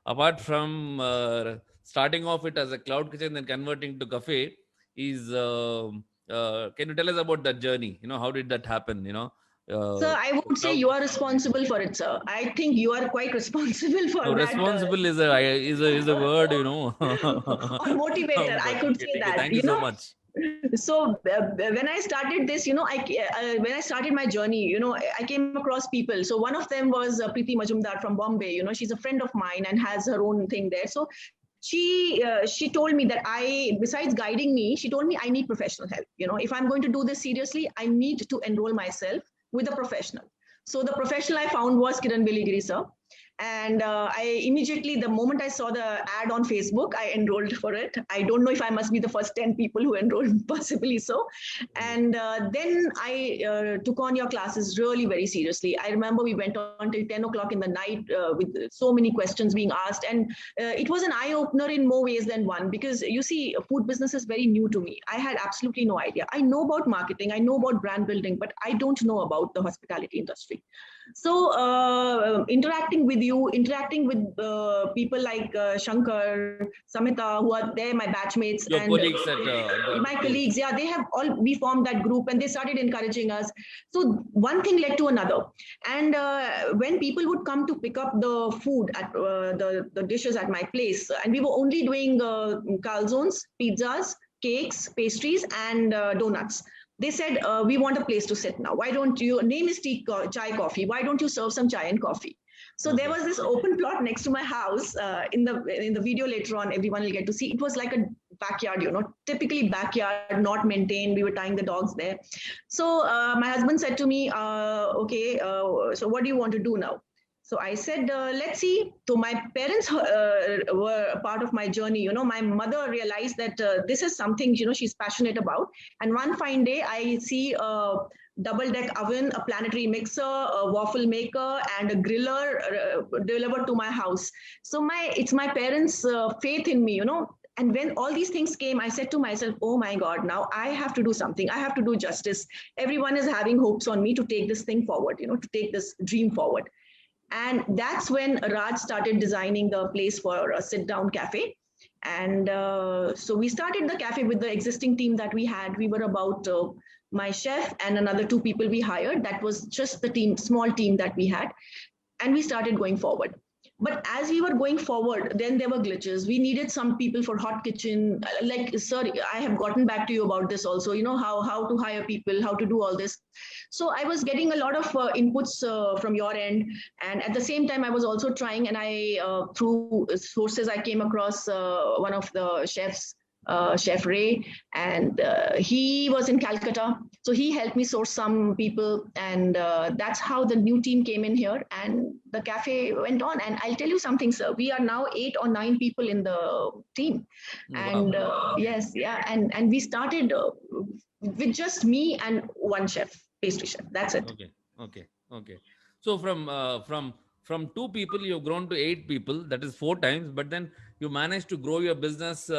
apart from starting off it as a cloud kitchen, then converting to cafe, is can you tell us about that journey? How did that happen? Sir, I would say Cloud. you are responsible for it, sir. I think you are quite responsible No, for that. responsible is a word. Or motivator, I But could okay, say okay. that. Thank you so much. So when I started this, when I started my journey, I came across people. So one of them was Preeti Majumdar from Bombay. She's a friend of mine and has her own thing there. So she told me that besides guiding me, she told me I need professional help. If I'm going to do this seriously, I need to enroll myself with a professional. So the professional I found was Kiran Veligiri, sir. And I immediately, the moment I saw the ad on Facebook, I enrolled for it. I don't know if I must be the first 10 people who enrolled, possibly so. And then I took on your classes really very seriously. I remember we went on till 10 o'clock in the night with so many questions being asked. And it was an eye opener in more ways than one, because you see, food business is very new to me. I had absolutely no idea. I know about marketing, I know about brand building, but I don't know about the hospitality industry. So interacting with you, interacting with people like Shankar, Samita, who are there, my batchmates, Your and colleagues at the my place. colleagues, yeah, they have all, we formed that group and they started encouraging us. So one thing led to another. And when people would come to pick up the food at the dishes at my place, and we were only doing calzones, pizzas, cakes, pastries, and donuts. They said, we want a place to sit now. Why don't you, name is tea, chai coffee. Why don't you serve some chai and coffee? So there was this open plot next to my house. In the video later on, everyone will get to see. It was like a backyard, typically backyard, not maintained. We were tying the dogs there. So my husband said to me, okay, so what do you want to do now? So I said, let's see. So my parents were a part of my journey. My mother realized that this is something, she's passionate about. And one fine day, I see a double deck oven, a planetary mixer, a waffle maker, and a griller delivered to my house. So it's my parents' faith in me, And when all these things came, I said to myself, oh my God, now I have to do something. I have to do justice. Everyone is having hopes on me to take this thing forward, to take this dream forward. And that's when Raj started designing the place for a sit-down cafe. And so we started the cafe with the existing team that we had. We were about my chef and another two people we hired. That was just the small team that we had. And we started going forward. But as we were going forward, then there were glitches. We needed some people for hot kitchen. Like, sir, I have gotten back to you about this also, how to hire people, how to do all this. So I was getting a lot of inputs from your end. And at the same time, I was also trying, and through sources, I came across one of the chefs, Chef Ray, and he was in Calcutta. So he helped me source some people, and that's how the new team came in here, and the cafe went on. And I'll tell you something, sir. We are now 8 or 9 people in the team, and yes, yeah, and we started with just me and one chef, pastry chef. That's it. Okay. So from 2 people, you've grown to 8 people. That is 4 times. But then you managed to grow your business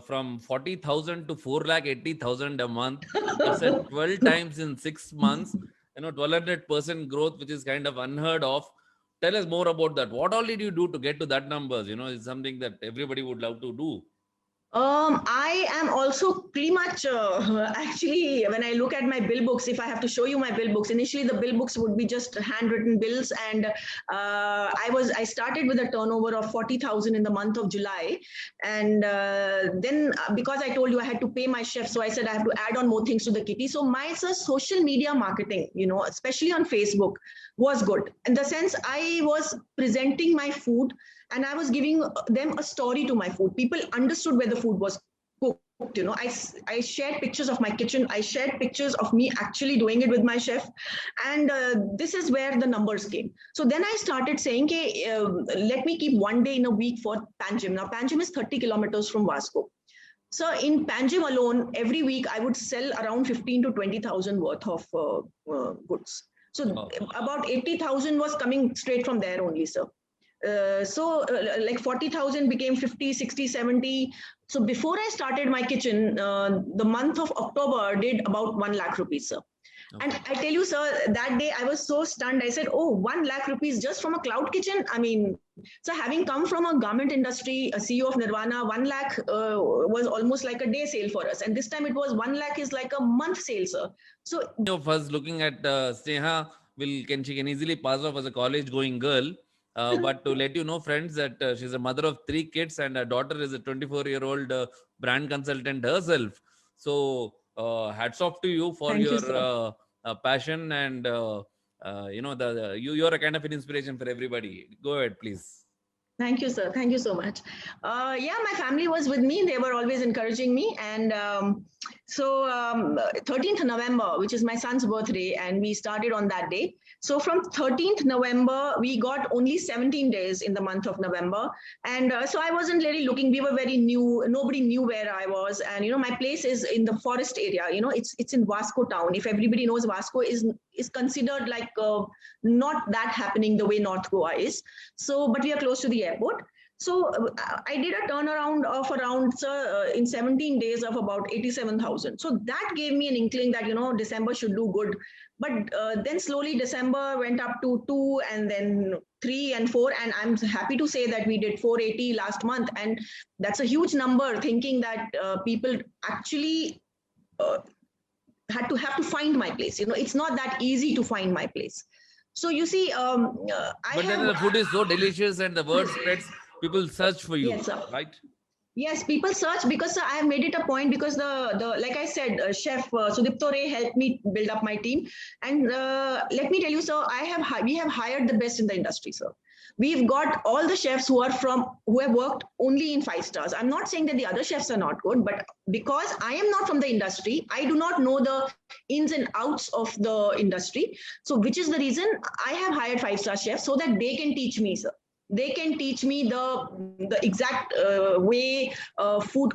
from 40,000 to 4,80,000 a month. That's at 12 times in 6 months. 1,200% growth, which is kind of unheard of. Tell us more about that. What all did you do to get to that numbers? It's something that everybody would love to do. I am also pretty much actually, when I look at my bill books, if I have to show you my bill books, initially the bill books would be just handwritten bills, and I started with a turnover of 40,000 in the month of July, and then because I told you I had to pay my chef, so I said I have to add on more things to the kitty. So my social media marketing, especially on Facebook, was good in the sense I was presenting my food and I was giving them a story to my food. People understood where the food was cooked. I shared pictures of my kitchen. I shared pictures of me actually doing it with my chef. And this is where the numbers came. So then I started saying, okay, let me keep one day in a week for Panjim. Now, Panjim is 30 kilometers from Vasco. So in Panjim alone, every week I would sell around 15 to 20,000 worth of goods. So about 80,000 was coming straight from there only, sir. Like 40,000 became 50, 60, 70. So before I started my kitchen, the month of October did about 1 lakh rupees, sir. And Okay. I tell you, sir, that day I was so stunned. I said, "Oh, 1 lakh rupees just from a cloud kitchen." I mean, so having come from a garment industry, a CEO of Nirvana, 1 lakh was almost like a day sale for us. And this time it was 1 lakh is like a month sale, sir. So Of us looking at Sneha she can easily pass off as a college going girl. But to let you know, friends, that she's a mother of 3 kids and her daughter is a 24-year-old brand consultant herself. So hats off to you for thank you, your sir. passion and you're a kind of an inspiration for everybody. Go ahead, please. Thank you, sir. Thank you so much. Yeah, my family was with me. They were always encouraging me. And 13th November, which is my son's birthday, and we started on that day. So from 13th November, we got only 17 days in the month of November. And so I wasn't really looking. We were very new. Nobody knew where I was. And, my place is in the forest area. It's in Vasco town. If everybody knows, Vasco is considered like not that happening the way North Goa is. So, but we are close to the airport. So I did a turnaround of around in 17 days of about 87,000. So that gave me an inkling that, December should do good. But then slowly December went up to 2 and then 3 and 4. And I'm happy to say that we did 480 last month. And that's a huge number, thinking that people actually have to find my place. It's not that easy to find my place. So you see, But then the food is so delicious and the word spreads, people search for you, yes, sir. right? Yes, people search because I have made it a point, because the like I said, Chef Sudipto Ray helped me build up my team, and let me tell you, sir, we have hired the best in the industry, sir. We've got all the chefs who have worked only in 5 stars. I'm not saying that the other chefs are not good, but because I am not from the industry, I do not know the ins and outs of the industry. So, which is the reason I have hired 5-star chefs, so that they can teach me, sir. They can teach me the exact way food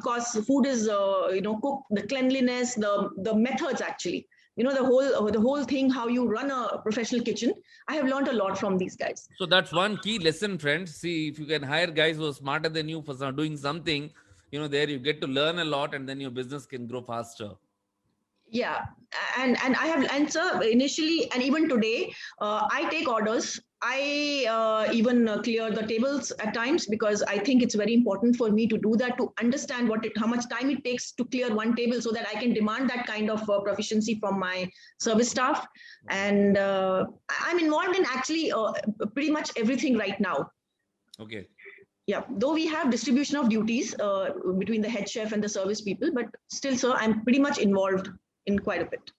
is cooked, the cleanliness, the methods actually. The whole thing, how you run a professional kitchen. I have learned a lot from these guys. So that's one key lesson, friends. See, if you can hire guys who are smarter than you for doing something, there you get to learn a lot, and then your business can grow faster. Yeah, and I have, and sir, initially and even today, I take orders. I even clear the tables at times, because I think it's very important for me to do that, to understand how much time it takes to clear one table, so that I can demand that kind of proficiency from my service staff. And I'm involved in actually pretty much everything right now. Okay. Yeah, though we have distribution of duties between the head chef and the service people, but still, sir, I'm pretty much involved in quite a bit.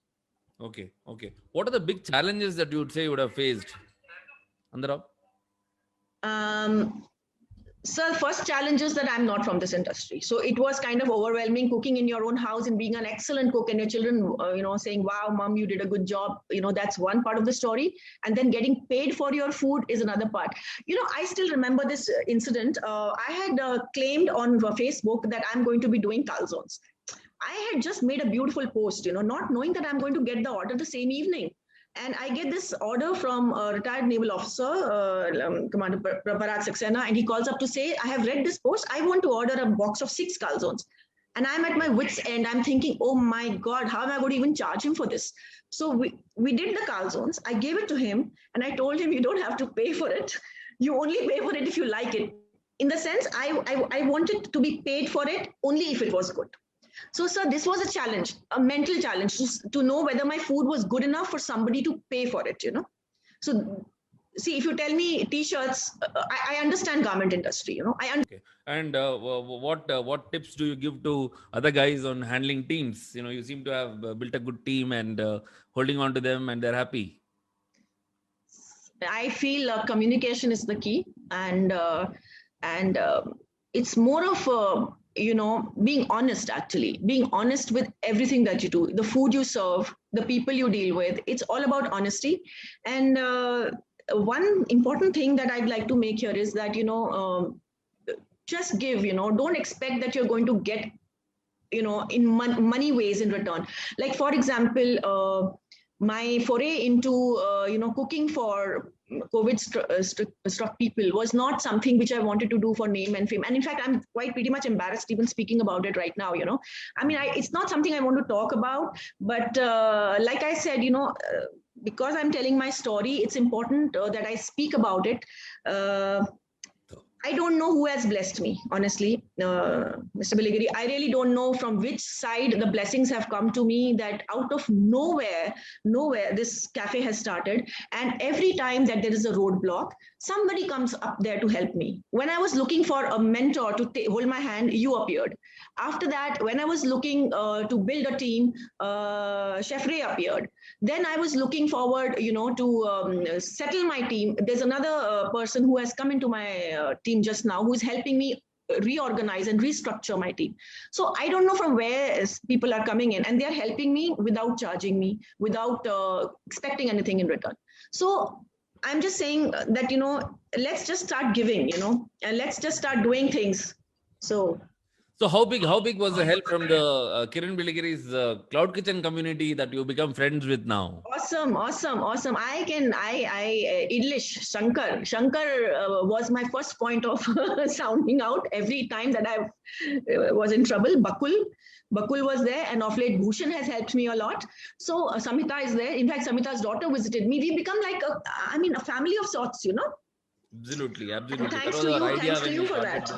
Okay. Okay. What are the big challenges that you would say you would have faced, Andarab? Sir, first challenge is that I'm not from this industry. So it was kind of overwhelming, cooking in your own house and being an excellent cook, and your children, saying, "Wow, mom, you did a good job." That's one part of the story. And then getting paid for your food is another part. I still remember this incident. I had claimed on Facebook that I'm going to be doing calzones. I had just made a beautiful post, not knowing that I'm going to get the order the same evening. And I get this order from a retired naval officer, Commander Parag Saxena, and he calls up to say, "I have read this post. I want to order a box of 6 calzones." And I'm at my wit's end. I'm thinking, oh my God, how am I going to even charge him for this? So we did the calzones. I gave it to him, and I told him, "You don't have to pay for it. You only pay for it if you like it." In the sense, I wanted to be paid for it only if it was good. So, sir, this was a challenge, a mental challenge, to know whether my food was good enough for somebody to pay for it, So, see, if you tell me T-shirts, I understand garment industry, Okay. And what tips do you give to other guys on handling teams? You seem to have built a good team and holding on to them, and they're happy. I feel communication is the key, and it's more of being honest, actually, being honest with everything that you do, the food you serve, the people you deal with. It's all about honesty. And one important thing that I'd like to make here is that, just give, don't expect that you're going to get, in money ways in return. Like, for example, my foray into, cooking for, COVID struck people was not something which I wanted to do for name and fame. And in fact, I'm quite pretty much embarrassed even speaking about it right now. I mean, it's not something I want to talk about, but like I said, because I'm telling my story, it's important that I speak about it. I don't know who has blessed me, honestly, Mr. Biligiri. I really don't know from which side the blessings have come to me, that out of nowhere, this cafe has started. And every time that there is a roadblock, somebody comes up there to help me. When I was looking for a mentor to hold my hand, you appeared. After that, when I was looking to build a team, Chef Ray appeared. Then I was looking forward, to settle my team. There's another person who has come into my team just now, who is helping me reorganize and restructure my team. So I don't know from where people are coming in, and they're helping me without charging me, without expecting anything in return. So I'm just saying that, let's just start giving, and let's just start doing things. So how big was the help from the Kiran Biligiri's Cloud Kitchen community that you become friends with now? Awesome. Idlish, Shankar was my first point of sounding out every time that I was in trouble. Bakul was there, and of late Bhushan has helped me a lot. So Samhita is there. In fact, Samhita's daughter visited me. We become like a family of sorts, Absolutely. And thanks to you for that.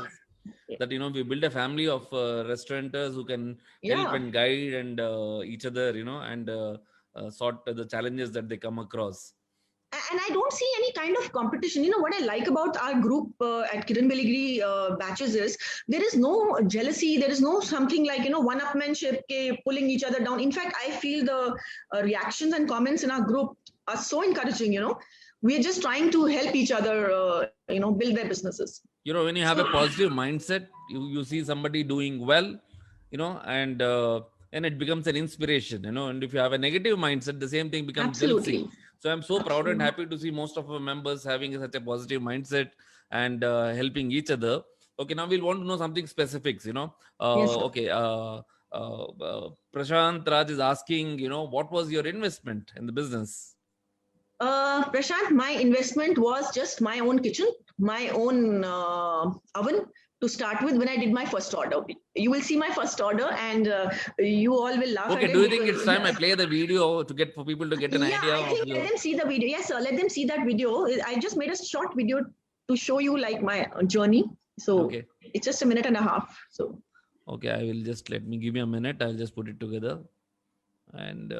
That we build a family of restaurateurs who can help and guide and each other, and sort the challenges that they come across. And I don't see any kind of competition. What I like about our group at Kiran Biligiri batches is there is no jealousy. There is no something like, one-upmanship, pulling each other down. In fact, I feel the reactions and comments in our group are so encouraging. We're just trying to help each other, build their businesses. When you have a positive mindset, you see somebody doing well, and it becomes an inspiration, and if you have a negative mindset, the same thing becomes jealousy. So I'm so proud and happy to see most of our members having such a positive mindset and helping each other. Okay, now we'll want to know something specifics, Yes, okay. Prashant Raj is asking, what was your investment in the business? Prashant, my investment was just my own kitchen, my own oven to start with when I did my first order. You will see my first order and you all will laugh at it. Okay, do you think it's time I play the video for people to get an idea? I think let them see the video. Yes, sir, let them see that video. I just made a short video to show you like my journey. So it's just a minute and a half. So okay, I will just give me a minute. I'll just put it together. And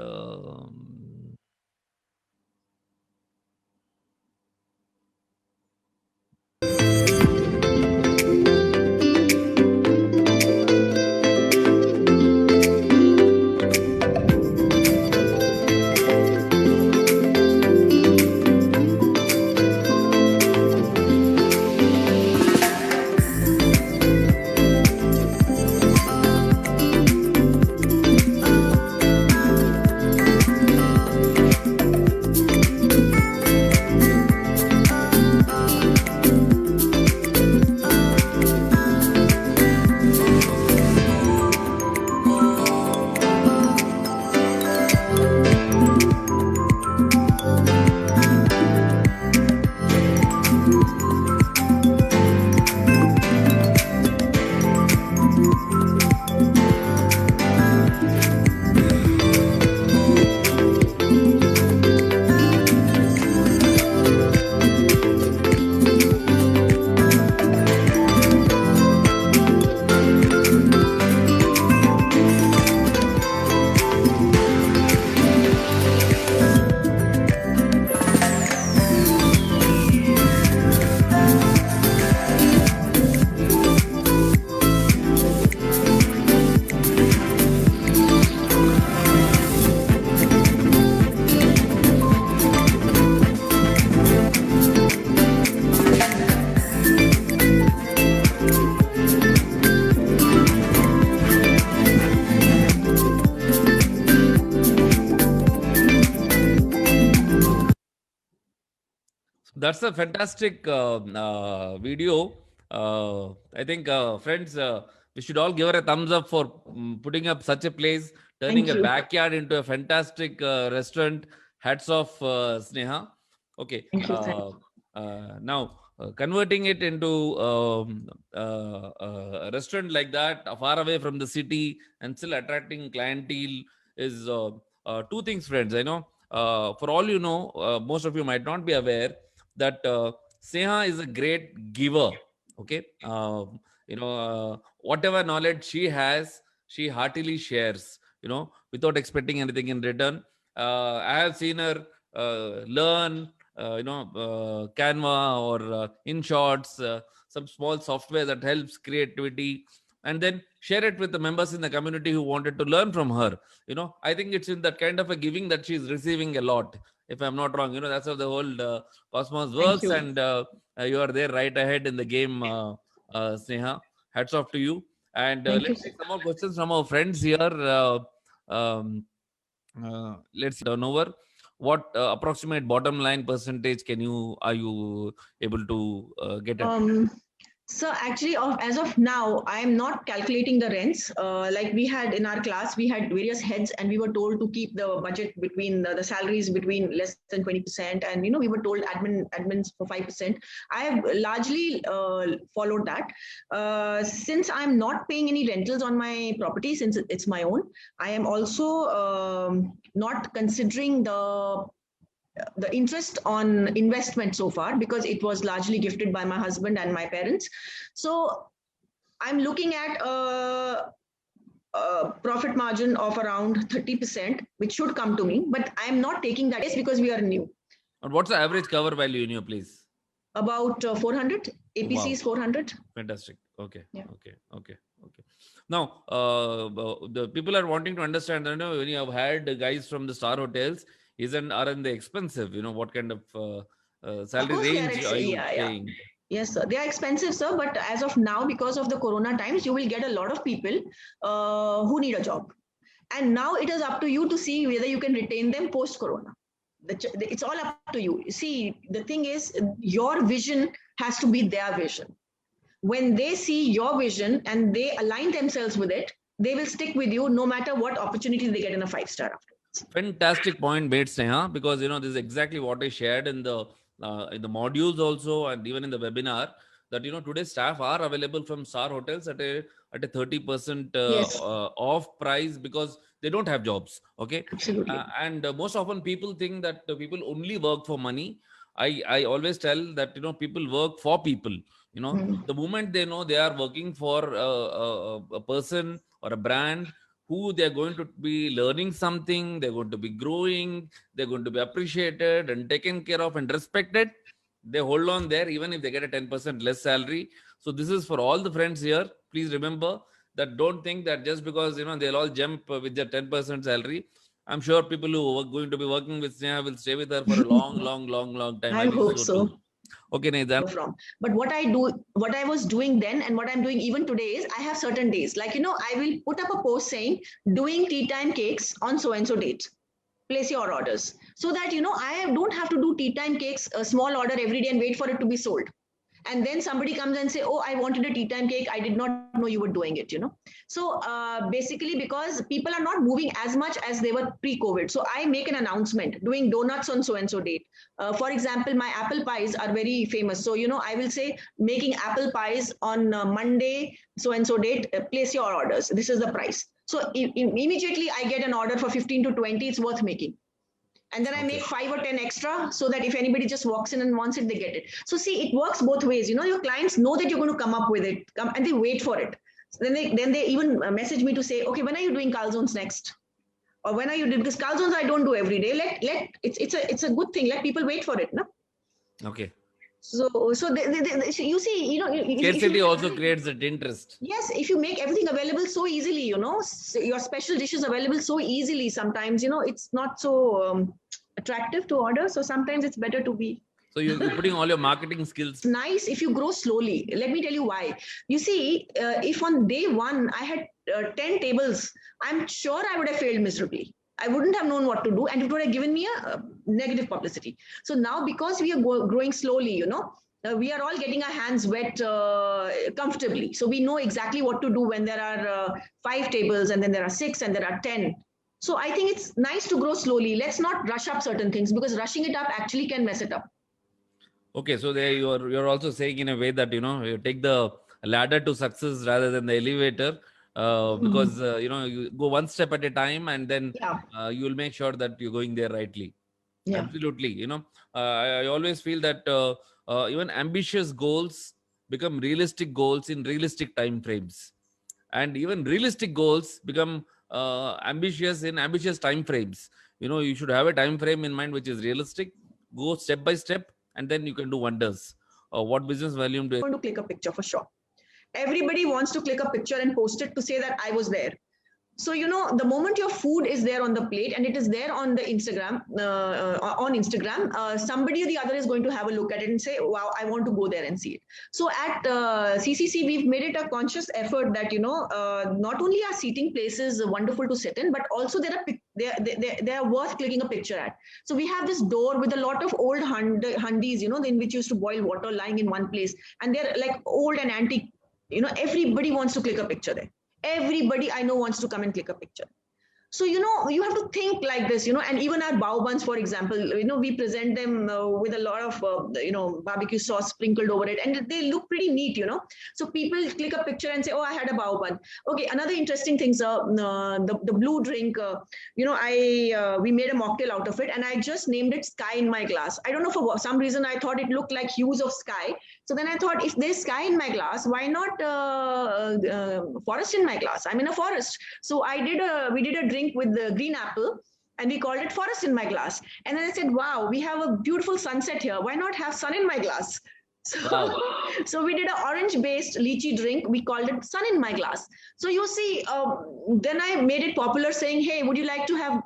that's a fantastic video. I think, friends, we should all give her a thumbs up for putting up such a place, turning a backyard into a fantastic restaurant. Hats off, Sneha. Okay. Thank you. Now, converting it into a restaurant like that, far away from the city and still attracting clientele is two things, friends. I know, for all you know, most of you might not be aware that Sneha is a great giver. Okay. Whatever knowledge she has, she heartily shares, without expecting anything in return. I have seen her learn Canva or InShots, some small software that helps creativity, and then share it with the members in the community who wanted to learn from her. I think it's in that kind of a giving that she's receiving a lot, if I'm not wrong. That's how the whole cosmos Thank works, you. and you are there right ahead in the game, Sneha. Hats off to you. And Thank you. let's take some more questions from our friends here. Let's turn over. What approximate bottom line percentage are you able to get at? So actually, as of now, I am not calculating the rents. Like we had in our class, we had various heads, and we were told to keep the budget between the salaries between less than 20%, and we were told admins for 5%. I have largely followed that. Since I'm not paying any rentals on my property, since it's my own, I am also not considering the interest on investment so far, because it was largely gifted by my husband and my parents. So I'm looking at a profit margin of around 30%, which should come to me, but I'm not taking that because we are new. And what's the average cover value in your place? About 400. APC Wow. is 400. Fantastic. Okay. Yeah. Okay. Now, the people are wanting to understand, when you have had guys from the star hotels, aren't they expensive? What kind of salary range are you paying? Yes, sir. They are expensive, sir. But as of now, because of the corona times, you will get a lot of people who need a job. And now it is up to you to see whether you can retain them post-corona. It's all up to you. See, the thing is, your vision has to be their vision. When they see your vision and they align themselves with it, they will stick with you no matter what opportunities they get in a 5-star afterwards. Fantastic point made, Sneha, because this is exactly what I shared in the modules also, and even in the webinar, that today staff are available from star hotels at a 30% off price, because they don't have jobs. Okay. Absolutely. And most often people think that people only work for money. I always tell that people work for people. The moment they know they are working for a person or a brand who they're going to be learning something, they're going to be growing, they're going to be appreciated and taken care of and respected, they hold on there even if they get a 10% less salary. So this is for all the friends here. Please remember that. Don't think that just because they'll all jump with their 10% salary. I'm sure people who are going to be working with Sneha will stay with her for a long time. I hope so. Too. Okay, Nathan. But what I was doing then and what I'm doing even today is I have certain days. Like, I will put up a post saying, doing tea time cakes on so-and-so date. Place your orders. So that, I don't have to do tea time cakes, a small order every day and wait for it to be sold. And then somebody comes and say, oh, I wanted a tea time cake. I did not know you were doing it, So basically, because people are not moving as much as they were pre-COVID. So I make an announcement doing donuts on so-and-so date. For example, my apple pies are very famous. So, I will say making apple pies on Monday, so-and-so date, place your orders. This is the price. So immediately I get an order for 15 to 20, it's worth making. And then I make 5 or 10 extra so that if anybody just walks in and wants it, they get it. So see, it works both ways. Your clients know that you're going to come up with it, and they wait for it. So then they even message me to say, okay, when are you doing calzones next? Or when are you doing, because calzones I don't do every day. It's a good thing. Let people wait for it, no? Okay. So you see, scarcity also creates that interest. Yes, if you make everything available so easily, your special dishes available so easily, sometimes, it's not so attractive to order. So sometimes it's better to be. So you're putting all your marketing skills. It's nice if you grow slowly. Let me tell you why. You see, if on day one I had 10 tables, I'm sure I would have failed miserably. I wouldn't have known what to do, and it would have given me a negative publicity. So now, because we are growing slowly, we are all getting our hands wet comfortably. So we know exactly what to do when there are 5 tables, and then there are 6, and there are 10. So I think it's nice to grow slowly. Let's not rush up certain things, because rushing it up actually can mess it up. Okay, so there you're also saying in a way that you take the ladder to success rather than the elevator, because you go one step at a time, and then Yeah, you will make sure that you're going there rightly. yeah. Absolutely, I always feel that even ambitious goals become realistic goals in realistic time frames, and even realistic goals become ambitious in ambitious time frames. You should have a time frame in mind which is realistic. Go step by step, and then you can do wonders. What business volume do Going to click a picture for sure. Everybody wants to click a picture and post it to say that I was there. So the moment your food is there on the plate and it is there on the Instagram, somebody or the other is going to have a look at it and say, wow, I want to go there and see it. So at CCC, we've made it a conscious effort that not only are seating places wonderful to sit in, but also they are worth clicking a picture at. So we have this door with a lot of old handis, in which used to boil water, lying in one place, and they're like old and antique. Everybody wants to click a picture there. Everybody I know wants to come and click a picture. So you have to think like this, and even our bao buns, for example, we present them with a lot of barbecue sauce sprinkled over it, and they look pretty neat. So people click a picture and say, oh, I had a bao bun. Okay, another interesting thing, sir, the blue drink, we made a mocktail out of it, and I just named it Sky in My Glass. I don't know, for some reason I thought it looked like hues of sky. So then I thought, if there's sky in my glass, why not forest in my glass? I'm in a forest. So we did a drink with the green apple, and we called it Forest in My Glass. And then I said, wow, we have a beautiful sunset here. Why not have sun in my glass? So, Wow. so we did an orange-based lychee drink. We called it Sun in My Glass. So you see, then I made it popular, saying, hey, would you like to have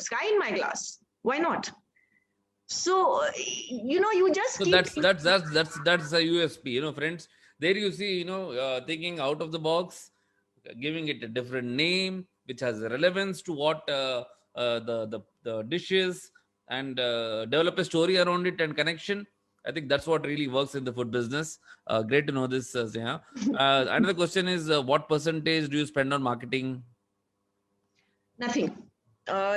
sky in my glass? Why not? So you just So keep that's a USP, friends. There you see, thinking out of the box, giving it a different name which has relevance to what the dish is, and develop a story around it and connection. I think that's what really works in the food business. Great to know this, Sneha. Another question is, what percentage do you spend on marketing? nothing.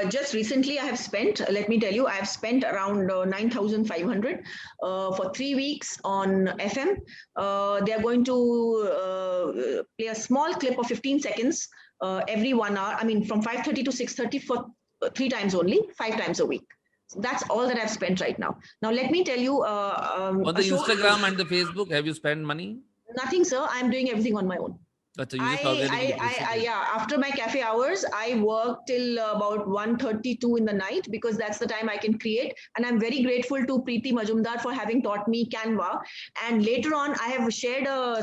Just recently, I have spent, let me tell you, I have spent around 9,500 for 3 weeks on FM. They are going to play a small clip of 15 seconds every 1 hour. I mean, from 5:30 to 6:30 for 3 times only, 5 times a week. So that's all that I've spent right now. Now, let me tell you. On the Instagram and the Facebook, have you spent money? Nothing, sir. I'm doing everything on my own. That's a user organic. Yeah. After my cafe hours, I work till about 1:32 in the night, because that's the time I can create. And I'm very grateful to Preeti Majumdar for having taught me Canva. And later on, I have shared a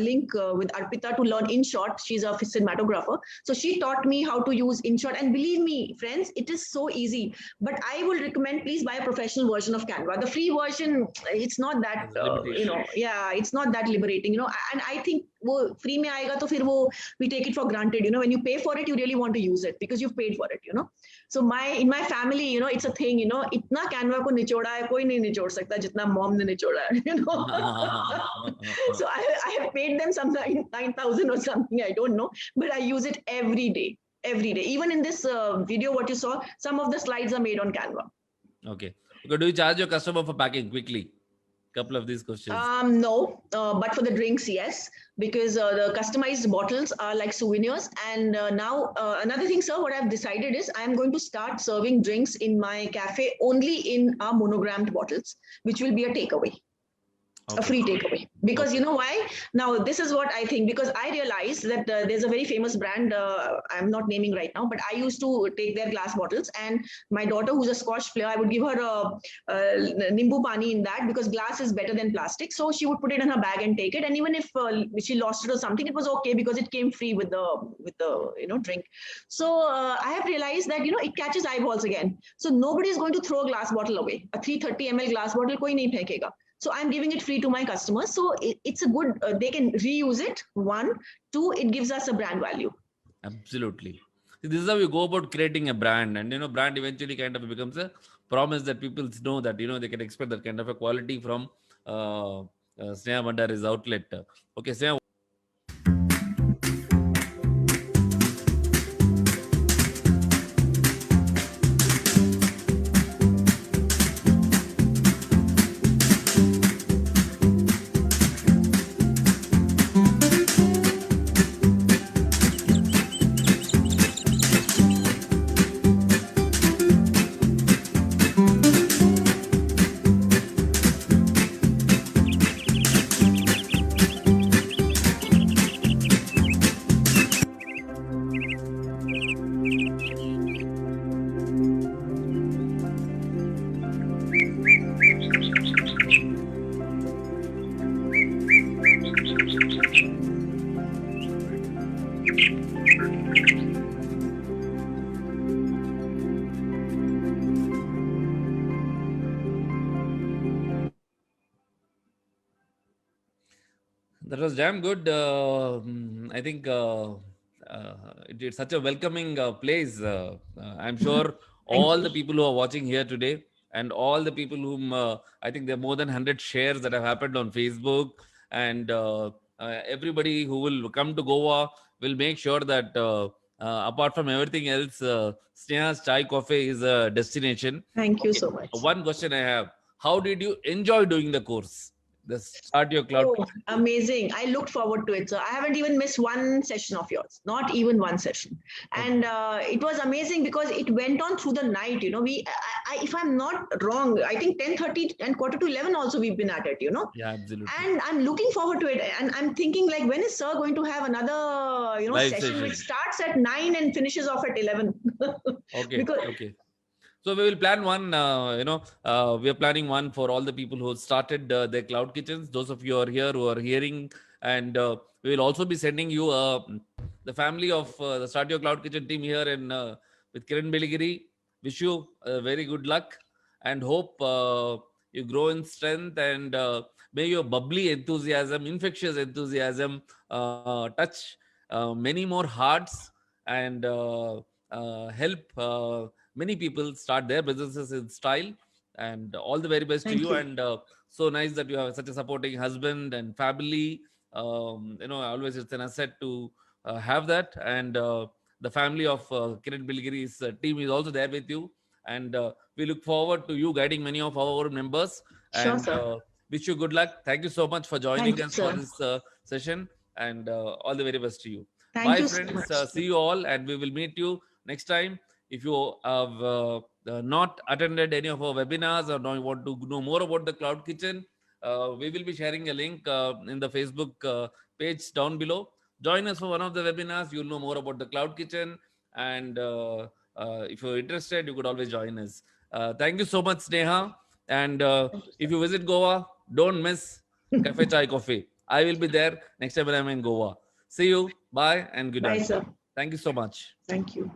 link with Arpita to learn InShot. She's a cinematographer. So she taught me how to use InShot. And believe me, friends, it is so easy. But I will recommend, please buy a professional version of Canva. The free version, it's not that, it's not that liberating, And I think free में आएगा तो फिर वो we take it for granted, when you pay for it, you really want to use it because you've paid for it, So in my family, it's a thing, इतना Canva को निचोड़ा है, कोई नहीं निचोड़ सकता जितना mom ने निचोड़ा है, So I have paid them some 9,000 or something, I don't know, but I use it every day. Even in this video, what you saw, some of the slides are made on Canva. Okay. Do you charge your customer for packing quickly? Couple of these questions. No, but for the drinks, yes, because the customized bottles are like souvenirs. And now another thing, sir, what I've decided is I'm going to start serving drinks in my cafe only in our monogrammed bottles, which will be a takeaway. Okay. A free takeaway, because you know why? Now, this is what I think, because I realized that there's a very famous brand, I'm not naming right now, but I used to take their glass bottles, and my daughter, who's a Scotch player, I would give her a Nimbu Pani in that, because glass is better than plastic. So she would put it in her bag and take it. And even if she lost it or something, it was okay because it came free with the drink. So I have realized that, it catches eyeballs again. So nobody is going to throw a glass bottle away. A 330 ml glass bottle, koi nahi phekega. So I'm giving it free to my customers. So it's a good, they can reuse it. 1, 2, it gives us a brand value. Absolutely. See, this is how you go about creating a brand. And, brand eventually kind of becomes a promise that people know that, they can expect that kind of a quality from Sneha Bhandari's outlet. Okay, Sneha. That was damn good. I think it's such a welcoming place. I'm sure Thank all you. the people who are watching here today, and all the people whom I think there are more than 100 shares that have happened on Facebook, and everybody who will come to Goa will make sure that apart from everything else, Sneha's Chai Cafe is a destination. Thank you Okay, so much. one question I have: how did you enjoy doing the course? The Start Your Cloud Oh, Kitchen. amazing. I looked forward to it. So I haven't even missed one session of yours, not even one session. Okay. And it was amazing because it went on through the night. If I'm not wrong, I think 10:30 and quarter to 11 also we've been at it. Yeah, absolutely. And I'm looking forward to it. And I'm thinking like, when is sir going to have another, Live session which session. starts at 9 and finishes off at 11? Okay. Because Okay. So we will plan one. We are planning one for all the people who started their cloud kitchens. Those of you who are here who are hearing, and we will also be sending you the family of the Start Your Cloud Kitchen team here in with Kiran Beligiri. Wish you very good luck and hope you grow in strength, and may your bubbly enthusiasm, infectious enthusiasm, touch many more hearts and help many people start their businesses in style. And all the very best to thank you. you. And so nice that you have such a supporting husband and family. Always it's an asset to have that. And the family of Kiran Bilgiri's team is also there with you. And we look forward to you guiding many of our members. Sure, And sir. wish you good luck. Thank you so much for Thank joining you, us for sir. this session. And all the very best to you. Thank Bye, you so friends. much. See you all, and we will meet you next time. If you have not attended any of our webinars or want to know more about the Cloud Kitchen, we will be sharing a link in the Facebook page down below. Join us for one of the webinars. You'll know more about the Cloud Kitchen. And if you're interested, you could always join us. Thank you so much, Sneha. And Thank you, if sir. you visit Goa, don't miss Cafe Chai Coffee. I will be there next time when I'm in Goa. See you. Bye and good Bye, night. sir. Thank you so much. Thank you.